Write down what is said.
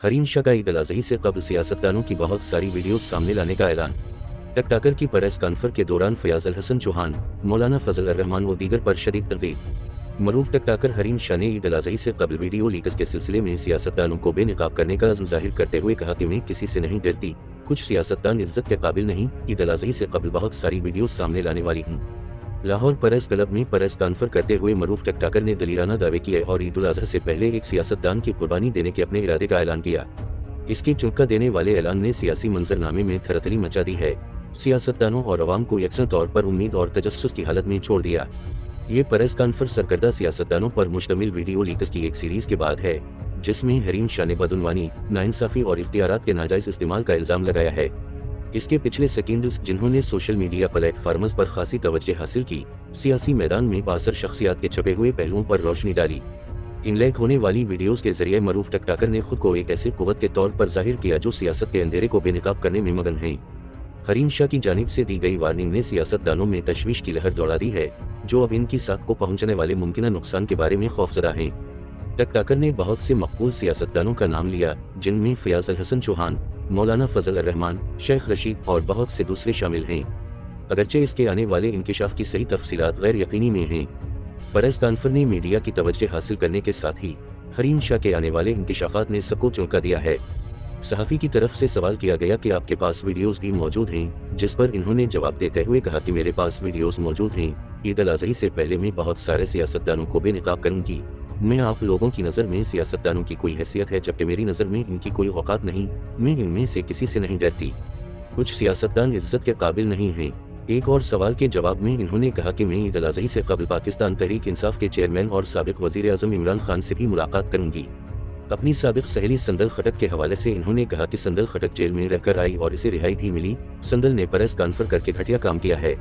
हरीम शाह का ईद अल अज़ही से कबल सियासतदानों की बहुत सारी वीडियोस सामने लाने का ऐलान। टकटाकर की प्रेस कॉन्फ्रेंस के दौरान फयाज अल हसन चौहान, मौलाना फजल अर रहमान व दीगर पर शदीद तनकीद। मरूफ टकटाकर हरीम शाह ने ईद अल अज़ही से कबल वीडियो लीक्स के सिलसिले में सियासतदानों को बेनकाब करने का अज़्म जाहिर करते हुए कहा कि मैं किसी से नहीं डरती, कुछ सियासतदान इज्जत के काबिल नहीं, ईद अल अज़ही से कबल बहुत सारी वीडियोस सामने लाने वाली हूँ। लाहौर प्रेस क्लब में प्रेस कॉन्फ्रेंस करते हुए मरूफ टकटाकर ने दलीलाना दावे किए और ईद उल अज़हा से पहले एक सियासतदान की कुर्बानी देने के अपने इरादे का ऐलान किया। इसकी चौंका देने वाले ऐलान ने सियासी मंजरनामे में खरतली मचा दी है, सियासतदानों और अवाम को यकसा तौर पर उम्मीद और तजस्सुस की हालत में छोड़ दिया। ये प्रेस कॉन्फ्रेंस सरकर्दा सियासतदानों पर मुश्तमिल वीडियो लीक्स की एक सीरीज के बाद है, जिसमें हरीम शाह ने बदउनवानी, नाइंसाफी और इख्तियारात के नाजायज इस्तेमाल का इल्जाम लगाया है। इसके पिछले सेकेंड्स जिन्होंने सोशल मीडिया प्लेटफार्म्स पर खासी तवज्जो हासिल की, सियासी मैदान में बासर शख्सियात के छपे हुए पहलुओं पर रोशनी डाली। इन लैक होने वाली वीडियोस के जरिए मरूफ टकटाकर ने खुद को एक ऐसे कुव्वत के तौर पर जाहिर किया जो सियासत के अंधेरे को बेनकाब करने में मगन है। हरीम शाह की जानिब से दी गई वार्निंग ने सियासतदानों में तशवीश की लहर दौड़ा दी है, जो अब इनकी साख को पहुंचने वाले मुमकिन नुकसान के बारे में खौफजदा हैं। टकटाकर ने बहुत से मकबूल सियासतदानों का नाम लिया, जिनमें फयाज अल हसन चौहान, मौलाना फजल अर रहमान, शेख रशीद और बहुत से दूसरे शामिल हैं। अगरचे इसके आने वाले इंकिशाफ की सही तफसीलात गैर यकीनी में हैं। प्रेस कॉन्फ्रेंस ने मीडिया की तवज्जो हासिल करने के साथ ही हरीम शाह के आने वाले इंकिशाफात ने सबको चौंका दिया है। सहाफ़ी की तरफ से सवाल किया गया कि आपके पास वीडियोस भी मौजूद हैं, जिस पर इन्होंने जवाब देते हुए कहा कि मेरे पास वीडियोस मौजूद हैं। ईद अल अज़ही से पहले मैं बहुत सारे सियासतदानों को बेनकाब करूंगी। मैं आप लोगों की नज़र में सियासतदानों की कोई हैसियत है, जबकि मेरी नज़र में इनकी कोई औकात नहीं। मैं इनमें से किसी से नहीं डरती। कुछ सियासतदान इज्जत के काबिल नहीं हैं। एक और सवाल के जवाब में इन्होंने कहा कि मैं ईद अल अज़ही से कबल पाकिस्तान तहरीक इंसाफ के चेयरमैन और साबिक वज़ीर आज़म इमरान खान से भी मुलाकात करूंगी। अपनी साबिक सहेली संदल खटक के हवाले से इन्होंने कहा कि संदल खटक जेल में रहकर आई और इसे रिहाई भी मिली। संदल ने प्रेस कॉन्फ्रेंस करके घटिया काम किया है।